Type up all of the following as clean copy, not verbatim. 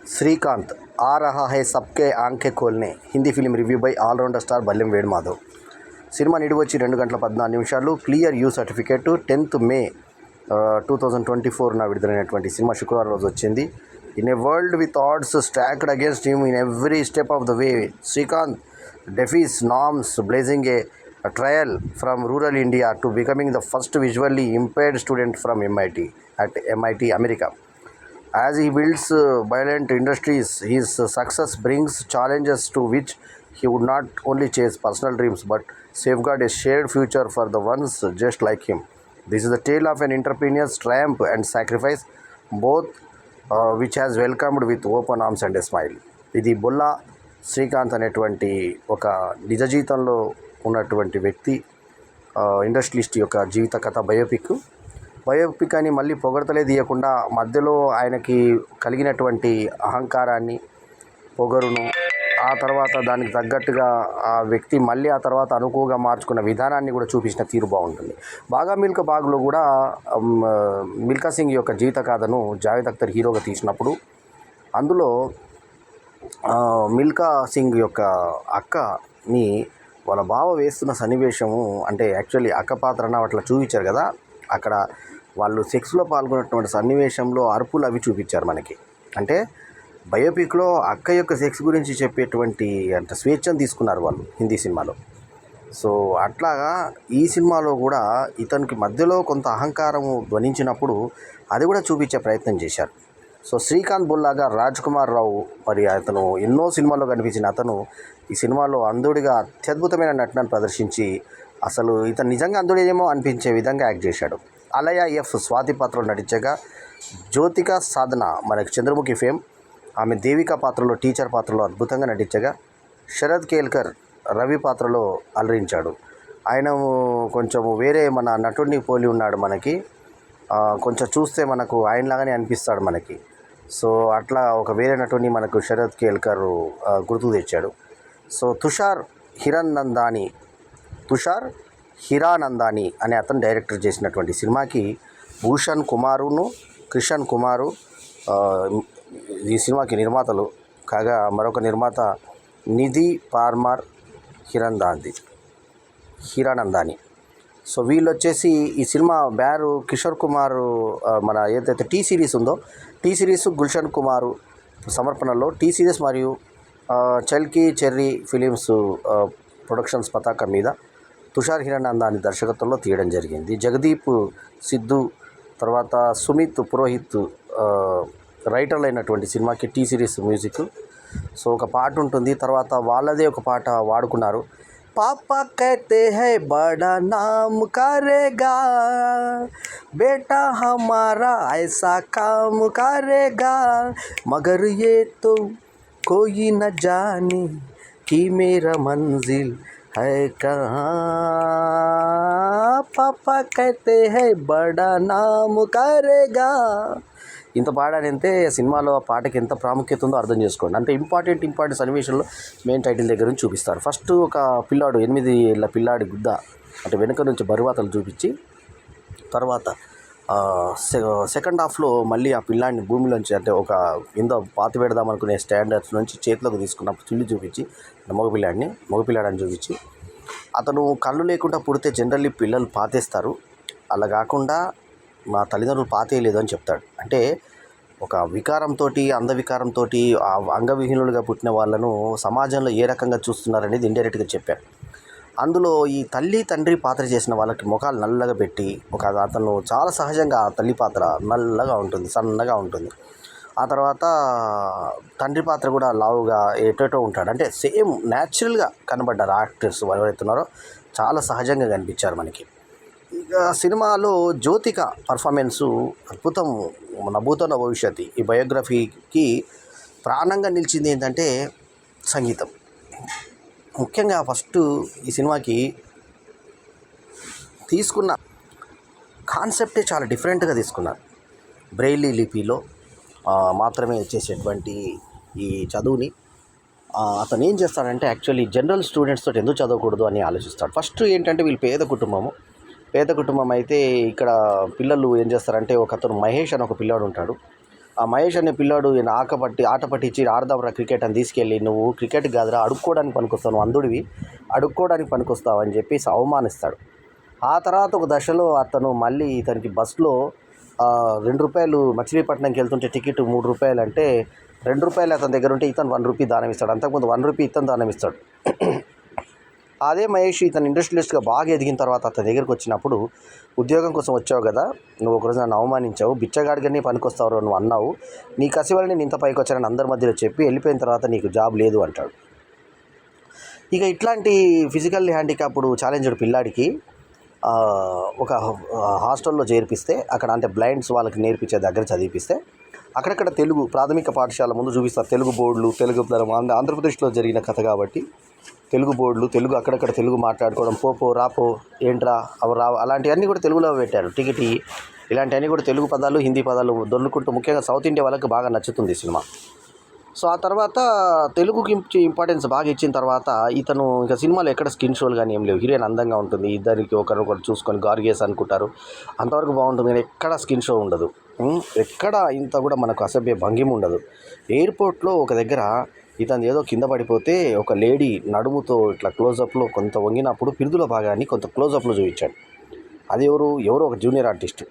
श्रीकांत आ रहा है सबके आंखें खोलने Hindi film review by allrounder star Ballem Venu Madhav. Cinema నిడివి వచ్చి 2 గంటల 14 నిమిషాలు. Clear you certificate 10th May 2024 విడుదలైనటువంటి సినిమా శుక్రవారం రోజు వచ్చింది. In a world with odds stacked against him in every step of the way, Srikanth defies norms, blazing a trial from rural India to becoming the first visually impaired student from MIT, America. As he builds violent industries, his success brings challenges to which he would not only chase personal dreams but safeguard a shared future for the ones just like him. This is the tale of an entrepreneur's triumph and sacrifice, both which has welcomed with open arms and a smile. ఇది బొల్లా శ్రీకాంత్ అనేటువంటి ఒక నిజ జీవితంలో ఉన్నటువంటి వ్యక్తి, industrialist యొక్క జీవిత కథ biopic అని మళ్ళీ పొగడతలే తీయకుండా మధ్యలో ఆయనకి కలిగినటువంటి అహంకారాన్ని, పొగరును, ఆ తర్వాత దానికి తగ్గట్టుగా ఆ వ్యక్తి మళ్ళీ ఆ తర్వాత అనుకువగా మార్చుకున్న విధానాన్ని కూడా చూపించిన తీరు బాగుంటుంది. మిల్కా బాగ్లో కూడా మిల్కా సింగ్ యొక్క జీవిత కథను జావేద్ అఖ్తర్ హీరోగా తీసినప్పుడు అందులో మిల్కా సింగ్ యొక్క అక్కని వాళ్ళ బావ వేస్తున్న సన్నివేశము, అంటే యాక్చువల్లీ అక్క పాత్రన అట్లా చూపించారు కదా, అక్కడ వాళ్ళు సెక్స్లో పాల్గొన్నటువంటి సన్నివేశంలో అరుపులు అవి చూపించారు మనకి. అంటే బయోపిక్లో అక్క యొక్క సెక్స్ గురించి చెప్పేటువంటి అంటే స్వేచ్ఛను తీసుకున్నారు వాళ్ళు హిందీ సినిమాలో. సో అట్లాగా ఈ సినిమాలో కూడా ఇతనికి మధ్యలో కొంత అహంకారము ధ్వనించినప్పుడు అది కూడా చూపించే ప్రయత్నం చేశారు. సో శ్రీకాంత్ బొల్లాగా రాజ్ కుమార్ రావు, మరి అతను ఎన్నో సినిమాల్లో కనిపించిన అతను ఈ సినిమాలో అంధుడిగా అత్యద్భుతమైన నటనను ప్రదర్శించి అసలు ఇతను నిజంగా అంధుడేమో అనిపించే విధంగా యాక్ట్ చేశాడు. అలయ ఎఫ్ స్వాతి పాత్రలో నటించగా, జ్యోతిక సాధన మనకి చంద్రముఖి ఫేమ్, ఆమె దేవిక పాత్రలో టీచర్ పాత్రలో అద్భుతంగా నటించగా, శరద్ కేల్కర్ రవి పాత్రలో అలరించాడు. ఆయన కొంచెము వేరే మన నటుడిని పోలి ఉన్నాడు మనకి, కొంచెం చూస్తే మనకు ఆయనలాగానే అనిపిస్తాడు మనకి. సో అట్లా ఒక వేరే నటుడిని మనకు శరద్ కేల్కర్ గుర్తు తెచ్చాడు. సో తుషార్ హిరానందాని అనే అతను డైరెక్టర్ చేసినటువంటి సినిమాకి భూషణ్ కుమారును క్రిషన్ కుమారు ఈ సినిమాకి నిర్మాతలు కాగా, మరొక నిర్మాత నిధి పార్మార్ హిరానందాని. సో వీళ్ళు వచ్చేసి ఈ సినిమా బ్యారు కిషోర్ కుమార్ మన ఏదైతే టీ సిరీస్ ఉందో, టీ సిరీస్ గుల్షన్ కుమారు సమర్పణలో టీ సిరీస్ మరియు చల్కీ చెర్రీ ఫిలిమ్స్ ప్రొడక్షన్స్ పతాకం మీద తుషార్ హిరానందాని దర్శకత్వంలో తీయడం జరిగింది. జగదీప్ సిద్ధు తర్వాత సుమిత్ పురోహిత్ రైటర్లు అయినటువంటి సినిమాకి టీ సిరీస్ మ్యూజిక్. సో ఒక పాట ఉంటుంది, తర్వాత వాళ్ళదే ఒక పాట వాడుకున్నారు. पापा कहते हैं बड़ा नाम करेगा, बेटा हमारा ऐसा काम करेगा, मगर ये तो कोई न जाने कि मेरा मंजिल है कहाँ. पापा कहते हैं बड़ा नाम करेगा. ఇంత పాడానంటే సినిమాలో ఆ పాటకి ఎంత ప్రాముఖ్యత ఉందో అర్థం చేసుకోండి. అంటే ఇంపార్టెంట్ సన్నివేశంలో మెయిన్ టైటిల్ దగ్గర నుంచి చూపిస్తారు. ఫస్ట్ ఒక పిల్లాడు 8 ఏళ్ళ పిల్లాడి గుద్ద అంటే వెనుక నుంచి బరువాతలు చూపించి, తర్వాత సెకండ్ హాఫ్లో మళ్ళీ ఆ పిల్లాడిని భూమిలోంచి అంటే ఒక కింద పాతి పెడదాం అనుకునే స్టాండర్డ్స్ నుంచి చేతిలోకి తీసుకున్నప్పుడు చుల్లి చూపించి మగపిల్లాడని చూపించి, అతను కళ్ళు లేకుండా పుడితే జనరల్లీ పిల్లలు పాతేస్తారు, అలా కాకుండా మా తల్లిదండ్రులు పాతేయలేదు అని చెప్తాడు. అంటే ఒక అంధవికారంతో అంగవిహీనులుగా పుట్టిన వాళ్ళను సమాజంలో ఏ రకంగా చూస్తున్నారనేది ఇండైరెక్ట్గా చెప్పారు. అందులో ఈ తల్లి తండ్రి పాత్ర చేసిన వాళ్ళకి ముఖాలు నల్లగా పెట్టి, అతను చాలా సహజంగా ఆ తల్లి పాత్ర నల్లగా ఉంటుంది, సన్నగా ఉంటుంది. ఆ తర్వాత తండ్రి పాత్ర కూడా లావుగా ఎటో ఉంటాడు. అంటే సేమ్ న్యాచురల్గా కనబడ్డారు యాక్టర్స్ ఎవరైతే ఉన్నారో, చాలా సహజంగా కనిపించారు మనకి. ఇక సినిమాలో జ్యోతిక పర్ఫార్మెన్సు అద్భుతం, నభూతో భవిష్యత్తు. ఈ బయోగ్రఫీకి ప్రాణంగా నిలిచింది ఏంటంటే సంగీతం. ముఖ్యంగా ఫస్ట్ ఈ సినిమాకి తీసుకున్న కాన్సెప్టే చాలా డిఫరెంట్గా తీసుకున్నారు. బ్రెయిలీ లిపిలో మాత్రమే చేసేటువంటి ఈ చదువుని అతను ఏం చేస్తాడంటే యాక్చువల్లీ జనరల్ స్టూడెంట్స్ తోటి ఎందుకు చదవకూడదు అని ఆలోచిస్తాడు. ఫస్ట్ ఏంటంటే వీళ్ళు పేద కుటుంబం అయితే ఇక్కడ పిల్లలు ఏం చేస్తారంటే, ఒక అతను మహేష్ అని ఒక పిల్లాడు ఉంటాడు, ఆ మహేష్ అనే పిల్లాడు ఈయన ఆట పట్టించి ఆడదాంరా క్రికెట్ అని తీసుకెళ్ళి, నువ్వు క్రికెట్ కాదురా అడుక్కోవడానికి పనికొస్తావు, నువ్వు అందుడివి అడుక్కోవడానికి పనికొస్తావు అని చెప్పేసి అవమానిస్తాడు. ఆ తర్వాత ఒక దశలో అతను మళ్ళీ ఇతనికి బస్సులో ₹2 మచిలీపట్నంకి వెళ్తుంటే టికెట్ ₹3 అంటే ₹2 అతని దగ్గర ఉంటే ఇతను ₹1 దానం ఇస్తాడు. అంతకుముందు ₹1 ఇతను దానం ఇస్తాడు. అదే మహేష్ ఇతను ఇండస్ట్రియలిస్ట్గా బాగా ఎదిగిన తర్వాత అతని దగ్గరికి వచ్చినప్పుడు, ఉద్యోగం కోసం వచ్చావు కదా, నువ్వు ఒకరోజు నన్ను అవమానించావు, బిచ్చగాడిగానే పనికొస్తావు నువ్వు అన్నావు, నీ కసి వల్ల నేను ఇంత పైకి వచ్చానని అందరి మధ్యలో చెప్పి వెళ్ళిపోయిన తర్వాత నీకు జాబ్ లేదు అంటాడు. ఇక ఇట్లాంటి ఫిజికల్ హ్యాండిక్యాప్డ్ ఛాలెంజ్డ్ పిల్లాడికి ఒక హాస్టల్లో చేర్పిస్తే, అక్కడ అంటే బ్లైండ్స్ వాళ్ళకి నేర్పించే దగ్గర చదివిపిస్తే, అక్కడక్కడ తెలుగు ప్రాథమిక పాఠశాల ముందు చూపిస్తారు. తెలుగు బోర్డులు, తెలుగు ఆంధ్రప్రదేశ్లో జరిగిన కథ కాబట్టి తెలుగు బోర్డులు, తెలుగు అక్కడక్కడ తెలుగు మాట్లాడుకోవడం, పోపో రాపో ఏంట్రా అవి రా అలాంటివన్నీ కూడా తెలుగులో పెట్టారు. టికెట్ ఇలాంటివన్నీ కూడా తెలుగు పదాలు, హిందీ పదాలు దొర్లుకుంటూ, ముఖ్యంగా సౌత్ ఇండియా వాళ్ళకి బాగా నచ్చుతుంది ఈ సినిమా. సో ఆ తర్వాత తెలుగుకి ఇంపార్టెన్స్ బాగా ఇచ్చిన తర్వాత ఇతను ఇంకా సినిమాలో ఎక్కడ స్కిన్ షోలు కానీ ఏం లేవు. హీరోయిన్ అందంగా ఉంటుంది, ఇద్దరికి ఒకరొకరు చూసుకొని గార్గేస్ అనుకుంటారు, అంతవరకు బాగుంటుంది. కానీ ఎక్కడ స్కిన్ షో ఉండదు, ఎక్కడ ఇంత కూడా మనకు అసభ్య భంగిమ ఉండదు. ఎయిర్పోర్ట్లో ఒక దగ్గర ఇతను ఏదో కింద పడిపోతే ఒక లేడీ నడుముతో ఇట్లా క్లోజప్లో కొంత వంగినప్పుడు పిరుదుల భాగాన్ని కొంత క్లోజప్లో చూపించాడు. అది ఎవరో ఒక జూనియర్ ఆర్టిస్ట్,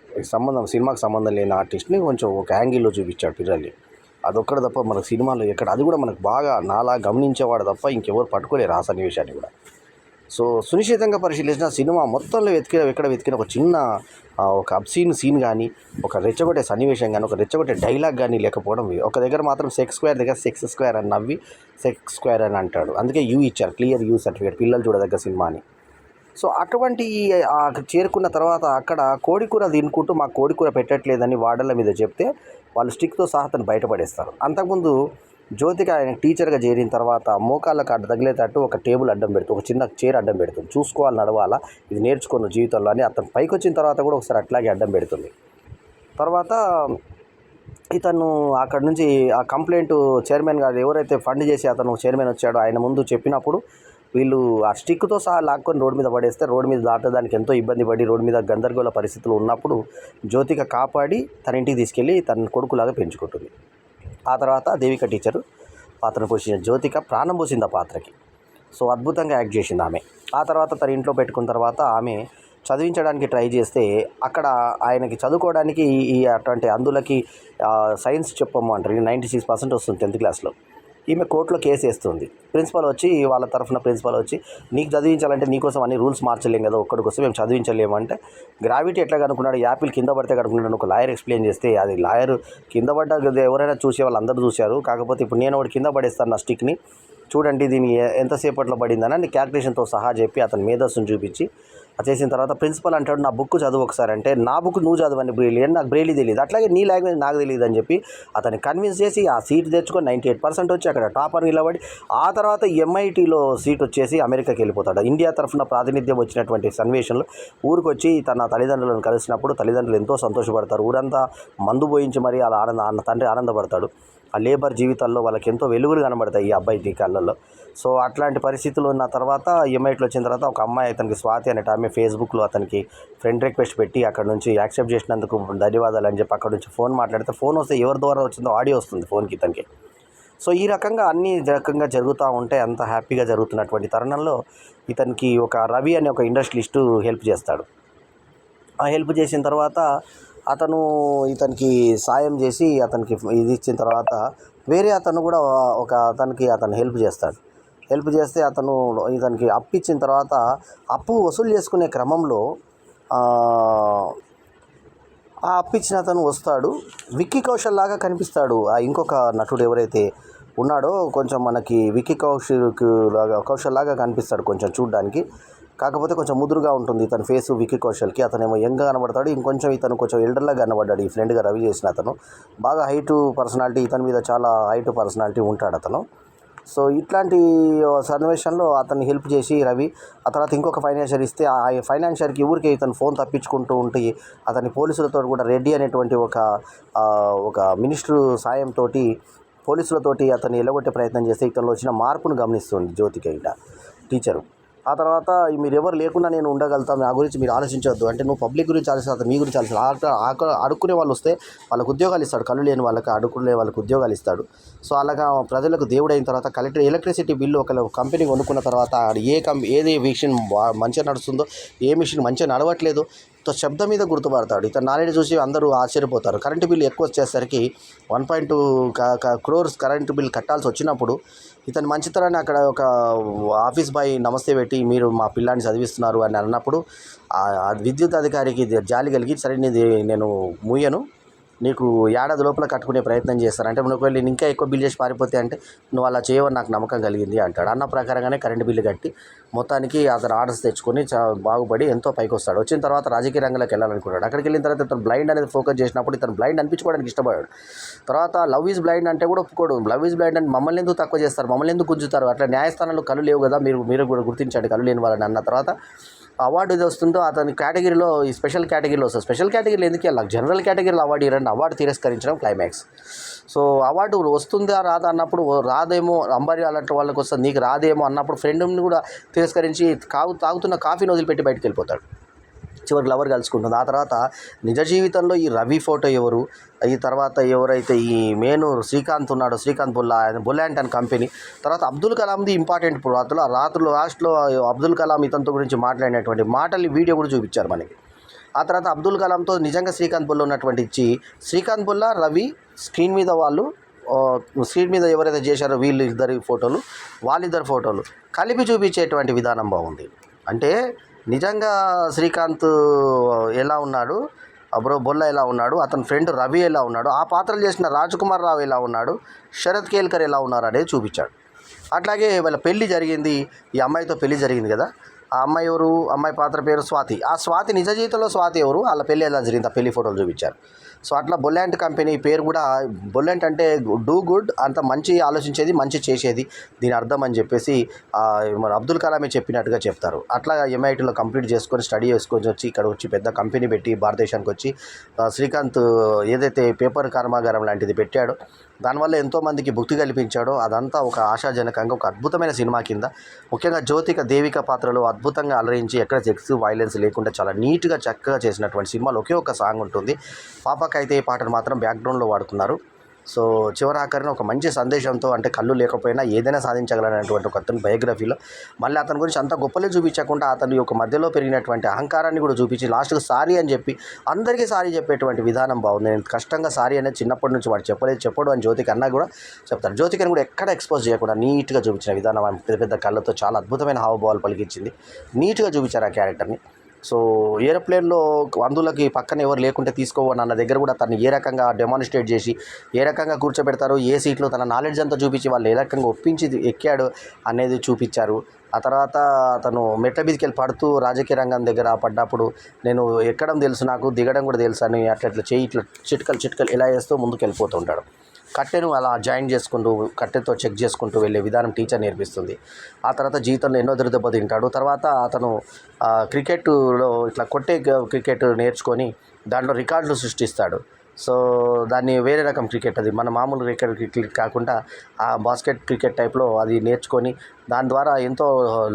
సినిమాకి సంబంధం లేని ఆర్టిస్ట్ని కొంచెం ఒక యాంగిల్లో చూపించాడు పిల్లల్ని. అదొక్కడ తప్ప మన సినిమాలో ఎక్కడ, అది కూడా మనకు బాగా నాలా గమనించేవాడు తప్ప ఇంకెవరు పట్టుకోలేరు ఆ సన్నివేశాన్ని కూడా. సో సునిశ్చితంగా పరిశీలించిన సినిమా మొత్తంలో ఎక్కడ వెతికిన ఒక చిన్న ఒక అబ్సీన్ సీన్ కానీ, ఒక రెచ్చగొట్టే సన్నివేశం కానీ, ఒక రెచ్చగొట్టే డైలాగ్ కానీ లేకపోవడం. ఒక దగ్గర మాత్రం సెక్స్ స్క్వేర్ దగ్గర సెక్స్ స్క్వేర్ అని నవ్వి సెక్స్ స్క్వేర్ అని అంటాడు. అందుకే యూ ఇచ్చారు, క్లియర్ యూ సర్టిఫికేట్, పిల్లలు చూడదగ్గ సినిమా అని. సో అటువంటి చేరుకున్న తర్వాత అక్కడ కోడికూర తినుకుంటూ మాకు కోడికూర పెట్టట్లేదని వార్డర్ల మీద చెప్తే వాళ్ళు స్టిక్తో సహా అతను బయటపడేస్తారు. అంతకుముందు జ్యోతిక ఆయన టీచర్గా చేరిన తర్వాత మోకాళ్ళకు అడ్డు తగిలేటట్టు ఒక టేబుల్ అడ్డం పెడుతుంది, ఒక చిన్న చైర్ అడ్డం పెడుతుంది. చూసుకోవాలి, నడవాలా, ఇది నేర్చుకున్న జీవితంలో అని. అతను పైకి వచ్చిన తర్వాత కూడా ఒకసారి అట్లాగే అడ్డం పెడుతుంది. తర్వాత ఇతను అక్కడ నుంచి ఆ కంప్లైంట్ చైర్మన్ గారు ఎవరైతే ఫండ్ చేసి అతను చైర్మన్ వచ్చాడో ఆయన ముందు చెప్పినప్పుడు వీళ్ళు ఆ స్టిక్తో సహా లాక్కొని రోడ్డు మీద పడేస్తే, రోడ్డు మీద దాటడానికి ఎంతో ఇబ్బంది పడి రోడ్డు మీద గందరగోళ పరిస్థితులు ఉన్నప్పుడు జ్యోతిక కాపాడి తన ఇంటికి తీసుకెళ్ళి తన కొడుకులాగా పెంచుకుంటుంది. ఆ తర్వాత దేవిక టీచరు పాత్రను పోషించిన జ్యోతిక ప్రాణం పోసింది ఆ పాత్రకి. సో అద్భుతంగా యాక్ట్ చేసింది ఆమె. ఆ తర్వాత తన ఇంట్లో పెట్టుకున్న తర్వాత ఆమె చదివించడానికి ట్రై చేస్తే అక్కడ ఆయనకి చదువుకోవడానికి అటువంటి అందులకి సైన్స్ చెప్పము అంటారు, 96% వస్తుంది 10th క్లాస్లో. ఈమె కోర్టులో కేసు వేస్తుంది. ప్రిన్సిపల్ వచ్చి వాళ్ళ తరఫున ప్రిన్సిపల్ వచ్చి, నీకు చదివించాలంటే నీకోసం అన్ని రూల్స్ మార్చలేం కదా, ఒక్కడికోసం మేము చదివించలేమంటే, గ్రావిటీ ఎట్లా కనుక్కున్నాడు, యాపిల్ కింద పడితే కనుక్కున్నాడు ఒక లాయర్ ఎక్స్ప్లెయిన్ చేస్తే, అది లాయర్ కింద పడ్డ ఎవరైనా చూసే వాళ్ళు అందరూ చూశారు, కాకపోతే ఇప్పుడు నేను ఒకటి కింద పడేస్తాను నా స్టిక్ని, చూడండి దీన్ని ఎంతసేపట్లో పడిందని క్యాల్కులేషన్తో సహా చెప్పి అతని మేధస్సును చూపించి చేసిన తర్వాత ప్రిన్సిపల్ అంటాడు, నా బుక్ చదువు ఒకసారి అంటే, నా బుక్ నువ్వు చదవని బ్రెయిలీ అని, నాకు బ్రెయిలీ తెలియదు, అట్లాగే నీ లాంగ్వేజ్ నాకు తెలియదు అని చెప్పి అతన్ని కన్విన్స్ చేసి ఆ సీట్ తెచ్చుకొని 98% వచ్చి అక్కడ టాపర్ నిలబడి ఆ తర్వాత MITలో సీట్ వచ్చేసి అమెరికాకి వెళ్ళిపోతాడు. ఇండియా తరఫున ప్రాతినిధ్యం వచ్చినటువంటి సన్నివేశంలో ఊరికి వచ్చి తన తల్లిదండ్రులను కలిసినప్పుడు తల్లిదండ్రులు ఎంతో సంతోషపడతారు. ఊరంతా మందు పోయించి మరీ అలా తండ్రి ఆనందపడతాడు. ఆ లేబర్ జీవితాల్లో వాళ్ళకి ఎంతో వెలుగులు కనబడతాయి ఈ అబ్బాయి కళ్ళల్లో. సో అట్లాంటి పరిస్థితులు ఉన్న తర్వాత MITలో వచ్చిన తర్వాత ఒక అమ్మాయి అతనికి స్వాతి అనేట ఆమె ఫేస్బుక్లో అతనికి ఫ్రెండ్ రిక్వెస్ట్ పెట్టి అక్కడ నుంచి యాక్సెప్ట్ చేసినందుకు ధన్యవాదాలు అని చెప్పి అక్కడ నుంచి ఫోన్ మాట్లాడితే, ఫోన్ వస్తే ఎవరి ద్వారా వచ్చిందో ఆడియో వస్తుంది ఫోన్కి ఇతనికి. సో ఈ రకంగా అన్ని రకంగా జరుగుతూ ఉంటే అంత హ్యాపీగా జరుగుతున్నటువంటి తరుణంలో ఇతనికి ఒక రవి అనే ఒక ఇండస్ట్రియలిస్టు హెల్ప్ చేస్తాడు. ఆ హెల్ప్ చేసిన తర్వాత అతను ఇతనికి సాయం చేసి అతనికి ఇది ఇచ్చిన తర్వాత వేరే అతను కూడా అతను హెల్ప్ చేస్తాడు. హెల్ప్ చేస్తే అతను ఇతనికి అప్పు ఇచ్చిన తర్వాత అప్పు వసూలు చేసుకునే క్రమంలో ఆ అప్పు ఇచ్చిన అతను వస్తాడు. విక్కీ కౌశల్ లాగా కనిపిస్తాడు ఆ ఇంకొక నటుడు ఎవరైతే ఉన్నాడో, కొంచెం మనకి విక్కీ కౌశల్ లాగా కనిపిస్తాడు కొంచెం చూడడానికి. కాకపోతే కొంచెం ముదురుగా ఉంటుంది ఇతని ఫేసు విక్కీ కౌశల్కి. అతనేమో యంగ్గా కనబడతాడు, ఇంకొంచెం ఇతను కొంచెం ఎల్డర్లాగా కనబడ్డాడు. ఈ ఫ్రెండ్గా రవి చేసిన అతను బాగా హైటు పర్సనాలిటీ, ఇతని మీద చాలా హైటు పర్సనాలిటీ ఉంటాడు అతను. సో ఇట్లాంటి సన్నివేశంలో అతన్ని హెల్ప్ చేసి రవి ఆ తర్వాత ఇంకొక ఫైనాన్షియర్ ఇస్తే ఆ ఫైనాన్షియర్కి ఊరికే ఇతను ఫోన్ తప్పించుకుంటూ ఉంటే అతని పోలీసులతో కూడా రెడ్డి అనేటువంటి ఒక మినిస్టర్ సాయంతో పోలీసులతోటి అతన్ని ఎలగొట్టే ప్రయత్నం చేస్తే ఇతనిలో వచ్చిన మార్పును గమనిస్తుంది జ్యోతిక టీచరు. ఆ తర్వాత మీరు ఎవరు లేకుండా నేను ఉండగలుగుతాను, నా గురించి మీరు ఆలోచించవద్దు అంటే నువ్వు పబ్లిక్ గురించి ఆలోచిస్తే మీ గురించి ఆలోచించాలి. అడుక్కునే వాళ్ళు వస్తే వాళ్ళకు ఉద్యోగాలు ఇస్తాడు, కళ్ళు లేని వాళ్ళకి అడుక్కునే వాళ్ళకి ఉద్యోగాలు ఇస్తాడు. సో అలాగా ప్రజలకు దేవుడు అయిన తర్వాత ఎలక్ట్రిసిటీ బిల్లు ఒక కంపెనీ కొనుక్కున్న తర్వాత ఏది మిషన్ మంచిగా నడుస్తుందో, ఏ మిషన్ మంచిగా నడవట్లేదు శబ్దం మీద గుర్తుపడతాడు. ఇతను నాలెడ్జ్ చూసి అందరూ ఆశ్చర్యపోతారు. కరెంటు బిల్లు ఎక్కువ వచ్చేసరికి 1.2 crores కరెంటు బిల్ కట్టాల్సి వచ్చినప్పుడు ఇతని మంచితనాన్ని అక్కడ ఒక ఆఫీస్ బాయ్ నమస్తే పెట్టి మీరు మా పిల్లాన్ని చదివిస్తున్నారు అని అన్నప్పుడు విద్యుత్ అధికారికి జాలి కలిగి సరే నేను మూయను, నీకు ఏడాది లోపల కట్టుకునే ప్రయత్నం చేస్తాను అంటే నువ్వు వెళ్ళి ఇంకా ఎక్కువ బిల్ చేసి పారిపోతే అంటే నువ్వు అలా చేయవని నాకు నమ్మకం కలిగింది అంటాడు. అన్న ప్రకారంగానే కరెంటు బిల్లు కట్టి మొత్తానికి అతను ఆర్డర్స్ తెచ్చుకొని బాగుపడి ఎంతో పైకి వస్తాడు. వచ్చిన తర్వాత రాజకీయ రంగంలోకి వెళ్ళాలనుకుంటాడు. అక్కడికి వెళ్ళిన తర్వాత ఇతను బ్లైండ్ అనేది ఫోకస్ చేసినప్పుడు ఇతను బ్లైండ్ అనిపించుకోవడానికి ఇష్టపడాడు. తర్వాత లవ్ ఈజ్ బ్లైండ్ అంటే కూడా ఒప్పుకోడు. లవ్ ఈజ్ బ్లైండ్ అని మమ్మల్ని ఎందుకు తక్కువ చేస్తారు, మమ్మల్ని ఎందుకు గుంజుతారు, అట్లా న్యాయస్థానంలో కళ్ళు లేవు కదా, మీరు కూడా గుర్తించండి కళ్ళు లేని వాళ్ళని అన్న తర్వాత అవార్డు ఇది వస్తుందో అతని కేటగిరీలో ఈ స్పెషల్ కేటగిరీలో వస్తుంది. స్పెషల్ కేటగిరీలో ఎందుకు వెళ్ళాలి, జనరల్ కేటగిరీలో అవార్డు ఇవ్వండి, అవార్డు తిరస్కరించడం క్లైమాక్స్. సో అవార్డు వస్తుందా రాదా అన్నప్పుడు రాదేమో, అంబరి అలాంటి వాళ్ళకి వస్తుంది, నీకు రాదేమో అన్నప్పుడు ఫ్రెండ్ని కూడా తిరస్కరించి తాగుతున్న కాఫీని వదిలిపెట్టి బయటకు వెళ్ళిపోతాడు. చివరికి లవర్ కలుసుకుంటుంది. ఆ తర్వాత నిజ జీవితంలో ఈ రవి ఫోటో ఎవరు, ఈ తర్వాత ఎవరైతే ఈ మెయిన్ శ్రీకాంత్ ఉన్నాడో శ్రీకాంత్ బుల్లాంట్ అండ్ కంపెనీ, తర్వాత అబ్దుల్ కలాంది ఇంపార్టెంట్ రాత్రులు లాస్ట్లో అబ్దుల్ కలాం ఇతనితో గురించి మాట్లాడినటువంటి మాటలు వీడియో కూడా చూపించారు మనకి. ఆ తర్వాత అబ్దుల్ కలాంతో నిజంగా శ్రీకాంత్ బుల్లా ఉన్నటువంటి శ్రీకాంత్ బుల్లా రవి స్క్రీన్ మీద ఎవరైతే చేశారో వాళ్ళిద్దరి ఫోటోలు కలిపి చూపించేటువంటి విధానం బాగుంది. అంటే నిజంగా శ్రీకాంత్ ఎలా ఉన్నాడు, బొల్లా ఎలా ఉన్నాడు, అతని ఫ్రెండ్ రవి ఎలా ఉన్నాడు, ఆ పాత్రలు చేసిన రాజ్కుమార్ రావు ఎలా ఉన్నాడు, శరత్ కేల్కర్ ఎలా ఉన్నారు అనేది చూపించాడు. అట్లాగే వాళ్ళ పెళ్లి జరిగింది, ఈ అమ్మాయితో పెళ్లి జరిగింది కదా, ఆ అమ్మాయి ఎవరు, అమ్మాయి పాత్ర పేరు స్వాతి. ఆ స్వాతి నిజ జీవితంలో స్వాతి ఎవరు, వాళ్ళ పెళ్లి ఎలా జరిగింది ఆ పెళ్లి ఫోటోలు చూపించారు. సో అట్లా బొల్లాంట్ కంపెనీ పేరు కూడా, బొల్లాంట్ అంటే డూ గుడ్, అంత మంచి ఆలోచించేది మంచి చేసేది దీని అర్థం అని చెప్పేసి మన అబ్దుల్ కలామే చెప్పినట్టుగా చెప్తారు. అట్లా MITలో కంప్లీట్ చేసుకొని స్టడీ చేసుకొని వచ్చి ఇక్కడ వచ్చి పెద్ద కంపెనీ పెట్టి భారతదేశానికి వచ్చి శ్రీకాంత్ ఏదైతే పేపర్ కర్మాగారం లాంటిది పెట్టాడో దానివల్ల ఎంతోమందికి భుక్తి కల్పించాడో అదంతా ఒక ఆశాజనకంగా ఒక అద్భుతమైన సినిమా కింద, ముఖ్యంగా జ్యోతిక దేవిక పాత్రలో అద్భుతంగా అలరించి ఎక్కడ సెక్స్ వైలెన్స్ లేకుండా చాలా నీట్గా చక్కగా చేసినటువంటి సినిమాలో ఒకే ఒక సాంగ్ ఉంటుంది. పాపకైతే ఈ పాటను మాత్రం బ్యాక్గ్రౌండ్లో వాడుతున్నారు. సో చివరాఖరిన ఒక మంచి సందేశంతో, అంటే కళ్ళు లేకపోయినా ఏదైనా సాధించగలనటువంటి ఒక అతని బయోగ్రఫీలో మళ్ళీ అతని గురించి అంత గొప్పలే చూపించకుండా అతని యొక్క మధ్యలో పెరిగినటువంటి అహంకారాన్ని కూడా చూపించి లాస్ట్కి సారీ అని చెప్పి అందరికీ సారీ చెప్పేటువంటి విధానం బాగుంది. నేను కష్టంగా సారీ అనేది చిన్నప్పటి నుంచి వాడు చెప్పడు అని జ్యోతికి అన్నా కూడా చెప్తారు. జ్యోతికని కూడా ఎక్కడ ఎక్స్పోజ్ చేయకుండా నీట్గా చూపించిన విధానం, పెద్ద పెద్ద కళ్ళతో చాలా అద్భుతమైన హావభావాలు పలికించింది, నీట్గా చూపించారు ఆ క్యారెక్టర్ని. సో ఏరోప్లేన్లో అందులోకి పక్కన ఎవరు లేకుంటే తీసుకోవని అన్న దగ్గర కూడా తను ఏ రకంగా డెమాన్స్ట్రేట్ చేసి ఏ రకంగా కూర్చోబెడతారు, ఏ సీట్లో తన నాలెడ్జ్ అంతా చూపించి వాళ్ళు ఏ రకంగా ఒప్పించి ఎక్కాడు అనేది చూపించారు. ఆ తర్వాత అతను మెట్ల మీదకి వెళ్ళి పడుతూ రాజకీయ రంగం దగ్గర పడ్డప్పుడు నేను ఎక్కడం తెలుసు నాకు, దిగడం కూడా తెలుసు అని అట్లా చేయి ఇట్లా చిట్కలు ఇలా వేస్తూ ముందుకు వెళ్ళిపోతూ ఉంటాడు. కట్టెను అలా జాయిన్ చేసుకుంటూ కట్టెతో చెక్ చేసుకుంటూ వెళ్ళే విధానం టీచర్ నేర్పిస్తుంది. ఆ తర్వాత జీవితంలో ఎన్నో దెబ్బ తింటాడు. తర్వాత అతను క్రికెట్లో ఇట్లా కొట్టే క్రికెట్ నేర్చుకొని దాంట్లో రికార్డులు సృష్టిస్తాడు. సో దాన్ని వేరే రకం క్రికెట్, అది మన మామూలు క్రికెట్ కాకుండా ఆ బాస్కెట్ క్రికెట్ టైప్లో అది నేర్చుకొని దాని ద్వారా ఎంతో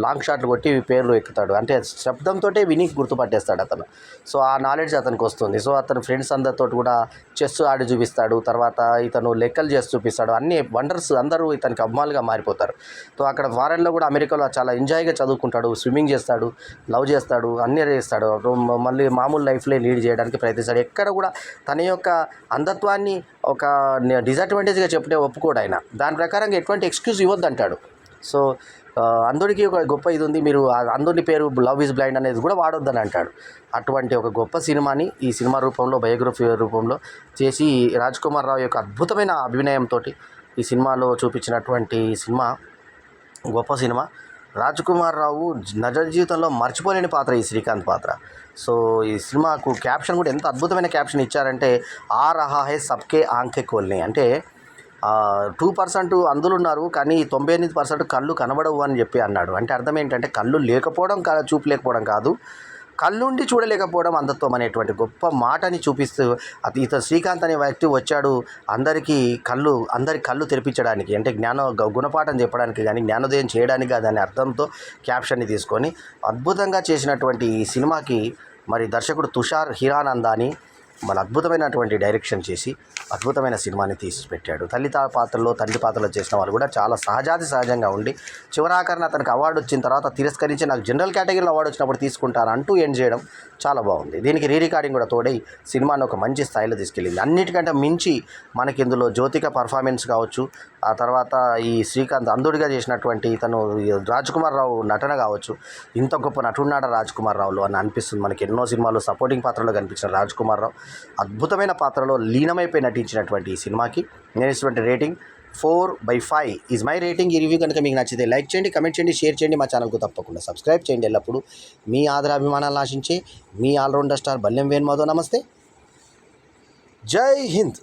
లాంగ్ షాట్లు కొట్టి పేర్లు ఎక్కుతాడు. అంటే శబ్దంతో విని గుర్తుపట్టేస్తాడు అతను. సో ఆ నాలెడ్జ్ అతనికి వస్తుంది. సో అతను ఫ్రెండ్స్ అందరితో కూడా చెస్ ఆడి చూపిస్తాడు. తర్వాత ఇతను లెక్కలు చేసి చూపిస్తాడు. అన్ని వండర్స్ అందరూ ఇతనికి అభిమానులుగా మారిపోతారు. సో అక్కడ ఫారెన్లో కూడా అమెరికాలో చాలా ఎంజాయ్గా చదువుకుంటాడు, స్విమ్మింగ్ చేస్తాడు, లవ్ చేస్తాడు, అన్నీ చేస్తాడు. మళ్ళీ మామూలు లైఫ్లో లీడ్ చేయడానికి ప్రయత్నిస్తాడు. ఎక్కడ కూడా తన యొక్క అంధత్వాన్ని ఒక డిసడ్వాంటేజ్గా చెప్తే ఒప్పుకోడు ఆయన. దాని ప్రకారంగా ఎటువంటి ఎక్స్క్యూజ్ ఇవ్వద్దు అంటాడు. సో అంధుడికి ఒక గొప్ప ఇది ఉంది, మీరు అంధుడి పేరు లవ్ ఈజ్ బ్లైండ్ అనేది కూడా వాడొద్దని అంటాడు. అటువంటి ఒక గొప్ప సినిమాని ఈ సినిమా రూపంలో బయోగ్రఫీ రూపంలో చేసి రాజ్కుమార్ రావు యొక్క అద్భుతమైన అభినయంతో ఈ సినిమాలో చూపించినటువంటి సినిమా గొప్ప సినిమా. రాజ్కుమార్ రావు నిజ జీవితంలో మర్చిపోలేని పాత్ర ఈ శ్రీకాంత్ పాత్ర. సో ఈ సినిమాకు క్యాప్షన్ కూడా ఎంత అద్భుతమైన క్యాప్షన్ ఇచ్చారంటే, ఆ రహా హై సబ్కే ఆంఖే ఖోల్నే, అంటే 2% అందులు ఉన్నారు కానీ 98% కళ్ళు కనబడవు అని చెప్పి అన్నాడు. అంటే అర్థం ఏంటంటే కళ్ళు లేకపోవడం చూపు లేకపోవడం కాదు, కళ్ళుండి చూడలేకపోవడం అంధత్వం అనేటువంటి గొప్ప మాటని చూపిస్తూ ఇతను శ్రీకాంత్ అనే వ్యక్తి వచ్చాడు అందరి కళ్ళు తెరిపించడానికి, అంటే గుణపాఠం చెప్పడానికి కానీ జ్ఞానోదయం చేయడానికి కాదు అనే అర్థంతో క్యాప్షన్ని తీసుకొని అద్భుతంగా చేసినటువంటి ఈ సినిమాకి మరి దర్శకుడు తుషార్ హిరానందాని మన అద్భుతమైనటువంటి డైరెక్షన్ చేసి అద్భుతమైన సినిమాని తీసి పెట్టాడు. పాత్రలో తండ్రి పాత్రలో చేసిన వాళ్ళు కూడా చాలా సహజంగా ఉండి చివరాఖరణ అతనికి అవార్డు వచ్చిన తర్వాత తిరస్కరించి నాకు జనరల్ కేటగిరీలో అవార్డు వచ్చినప్పుడు తీసుకుంటాను అంటూ ఎండ్ చేయడం చాలా బాగుంది. దీనికి రికార్డింగ్ కూడా తోడై సినిమాను ఒక మంచి స్థాయిలో తీసుకెళ్ళింది. అన్నిటికంటే మించి మనకి ఇందులో జ్యోతిక పర్ఫార్మెన్స్ కావచ్చు, ఆ తర్వాత ఈ శ్రీకాంత్ అంధుడిగా చేసినటువంటి ఇతను రాజ్కుమార్ రావు నటన కావచ్చు, ఇంత గొప్ప నటున్నాడ రాజ్కుమార్ రావులో అని అనిపిస్తుంది. మనకి ఎన్నో సినిమాలు సపోర్టింగ్ పాత్రలో కనిపించిన రాజ్కుమార్ రావు అద్భుతమైన పాత్రలో లీనమైపోయి నటించినటువంటి ఈ సినిమాకి నేను ఇచ్చినటువంటి రేటింగ్ 4/5 ఈజ్ మై రేటింగ్. ఈ రివ్యూ కనుక మీకు నచ్చితే లైక్ చేయండి, కమెంట్ చేయండి, షేర్ చేయండి. మా ఛానల్కు తప్పకుండా సబ్స్క్రైబ్ చేయండి. ఎల్లప్పుడూ మీ ఆదరాభిమానాలను ఆశించే మీ ఆల్రౌండర్ స్టార్ బల్లెం వేణు మాధవ్. నమస్తే, జై హింద్.